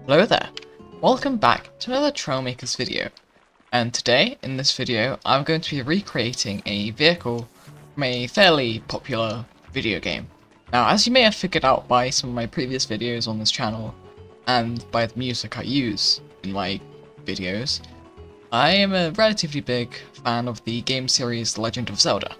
Hello there, welcome back to another Trailmakers video, and today in this video I'm going to be recreating a vehicle from a fairly popular video game. Now, as you may have figured out by some of my previous videos on this channel and by the music I use in my videos, I am a relatively big fan of the game series Legend of Zelda,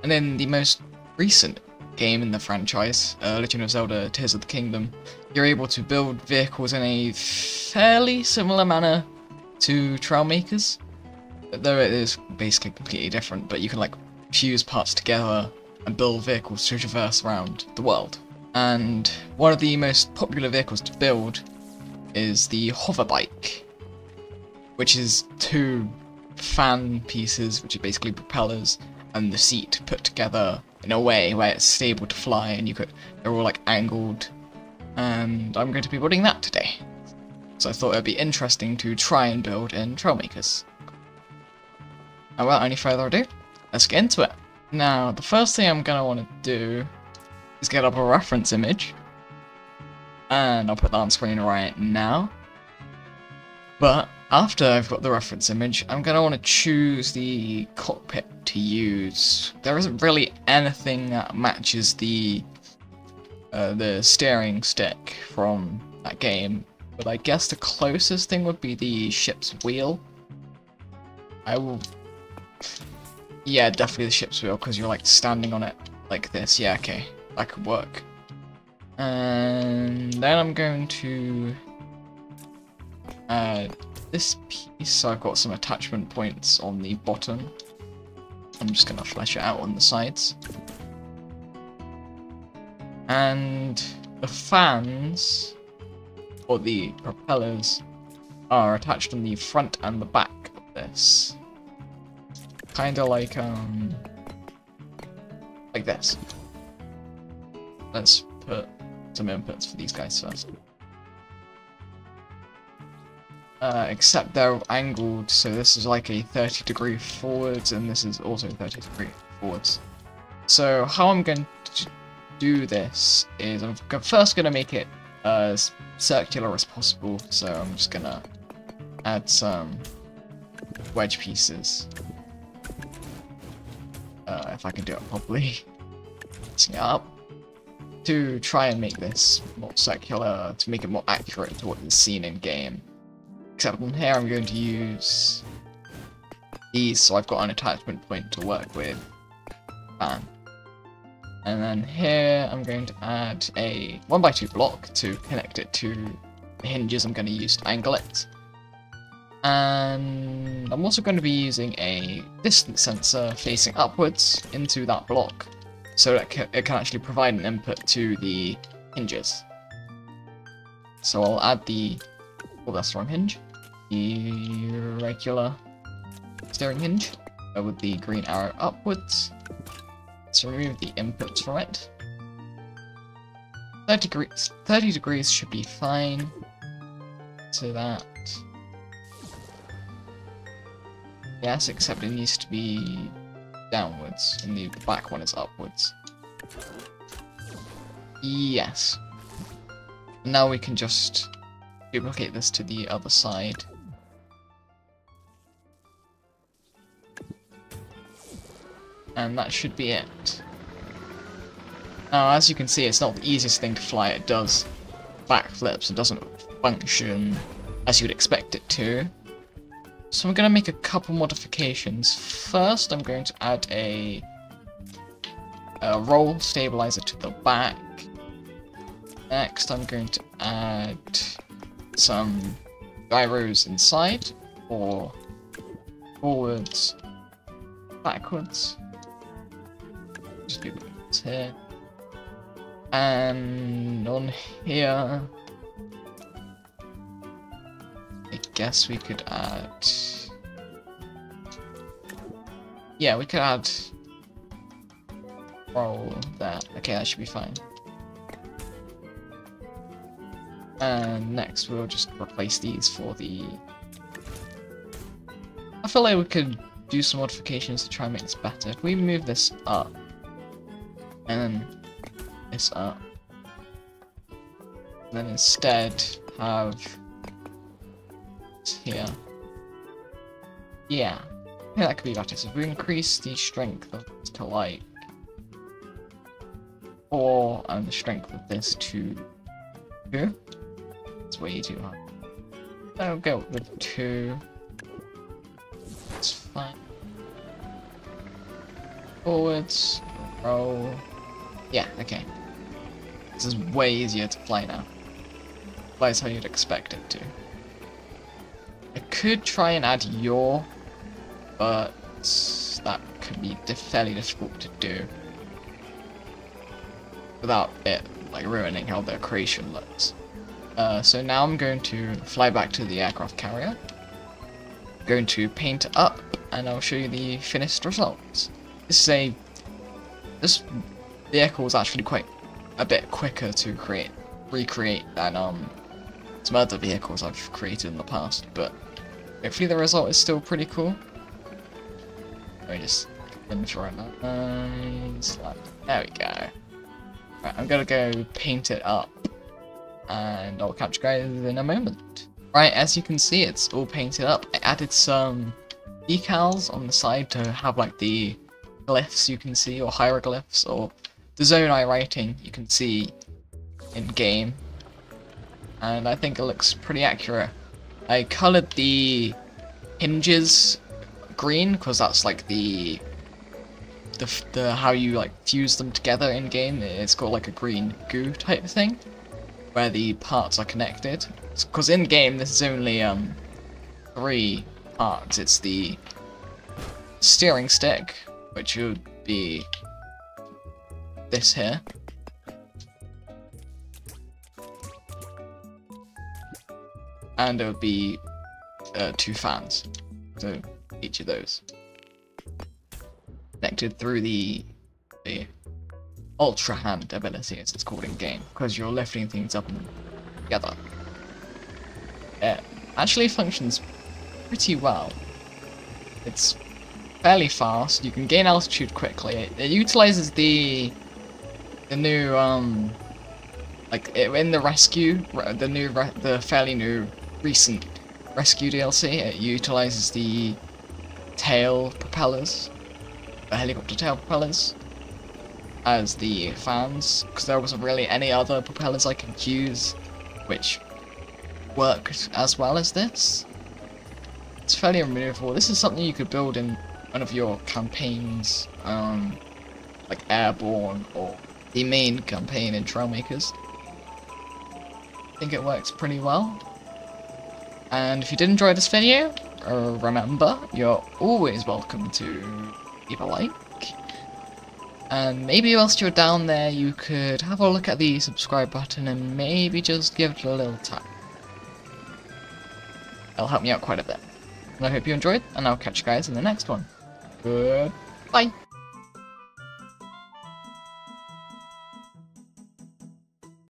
and in the most recent game in the franchise, Legend of Zelda Tears of the Kingdom, you're able to build vehicles in a fairly similar manner to Trailmakers, though it is basically completely different, but you can like fuse parts together and build vehicles to traverse around the world. And one of the most popular vehicles to build is the Hoverbike, which is two fan pieces, which are basically propellers, and the seat put together in a way where it's stable to fly, and they're all like angled, and I'm going to be building that today. So I thought it would be interesting to try and build in Trailmakers. And without any further ado, let's get into it. Now, the first thing I'm going to want to do is get up a reference image, and I'll put that on screen right now. But after I've got the reference image, I'm going to want to choose the cockpit to use. There isn't really anything that matches the steering stick from that game, but I guess the closest thing would be the ship's wheel. Yeah, definitely the ship's wheel, because you're like standing on it like this. Yeah, okay, that could work. And then I'm going to add this piece, so I've got some attachment points on the bottom. I'm just going to flesh it out on the sides. And the fans, or the propellers, are attached on the front and the back of this. Kinda like this. Let's put some inputs for these guys first. Except they're angled, so this is like a 30-degree forwards, and this is also 30-degree forwards. So how I'm going to do this is I'm first going to make it as circular as possible, so I'm just going to add some wedge pieces. If I can do it properly. Setting it up to try and make this more circular, to make it more accurate to what is seen in game. Except on here I'm going to use these, so I've got an attachment point to work with. And then here I'm going to add a 1x2 block to connect it to the hinges I'm going to use to angle it. And I'm also going to be using a distance sensor facing upwards into that block, so that it can actually provide an input to the hinges. So I'll add the... oh, that's the wrong hinge. The regular steering hinge with the green arrow upwards. Let's remove the inputs from it. 30 degrees should be fine. So that. Yes, except it needs to be downwards, and the back one is upwards. Yes. Now we can just duplicate this to the other side. And that should be it. Now, as you can see, it's not the easiest thing to fly. It does backflips. It doesn't function as you'd expect it to. So I'm going to make a couple modifications. First, I'm going to add a roll stabilizer to the back. Next, I'm going to add some gyros inside, or forwards, backwards. Just do this here. And on here, I guess we could add... yeah, we could add roll that. Okay, that should be fine. And next we'll just replace these for the... I feel like we could do some modifications to try and make this better. If we move this up, and then this up, and then instead have here. Yeah. Yeah, that could be better. So if we increase the strength of this to like 4 and the strength of this to 2. It's way too high. I'll go with 2. It's fine. Forwards, roll. Yeah, okay. This is way easier to fly now. Flies how you'd expect it to. I could try and add yaw, but that could be fairly difficult to do without it like ruining how the creation looks. So now I'm going to fly back to the aircraft carrier. I'm going to paint it up, and I'll show you the finished results. This vehicle is actually quite a bit quicker to recreate than some other vehicles I've created in the past, but hopefully the result is still pretty cool. Let me just finish right now. There we go. Right, I'm gonna go paint it up, and I'll catch you guys in a moment. Right, as you can see, it's all painted up. I added some decals on the side to have like the glyphs you can see, or hieroglyphs, or the Zonai writing you can see in game, and I think it looks pretty accurate. I coloured the hinges green because that's like the how you like fuse them together in game. It's got like a green goo type thing where the parts are connected. Because in game this is only 3 parts. It's the steering stick, which would be this here, and it would be 2 fans, so each of those connected through the ultra hand ability, as it's called in game, because you're lifting things up and together. It actually functions pretty well. It's fairly fast. You can gain altitude quickly. It utilizes the new in the rescue, the fairly new recent rescue DLC. It utilizes the tail propellers, the helicopter tail propellers, as the fans, because there wasn't really any other propellers I could use which worked as well as this. It's fairly removable. This is something you could build in one of your campaigns, like Airborne or the main campaign in Trailmakers. I think it works pretty well. And if you did enjoy this video, remember, you're always welcome to leave a like. And maybe whilst you're down there, you could have a look at the subscribe button and maybe just give it a little tap. It'll help me out quite a bit. And I hope you enjoyed, and I'll catch you guys in the next one. Goodbye.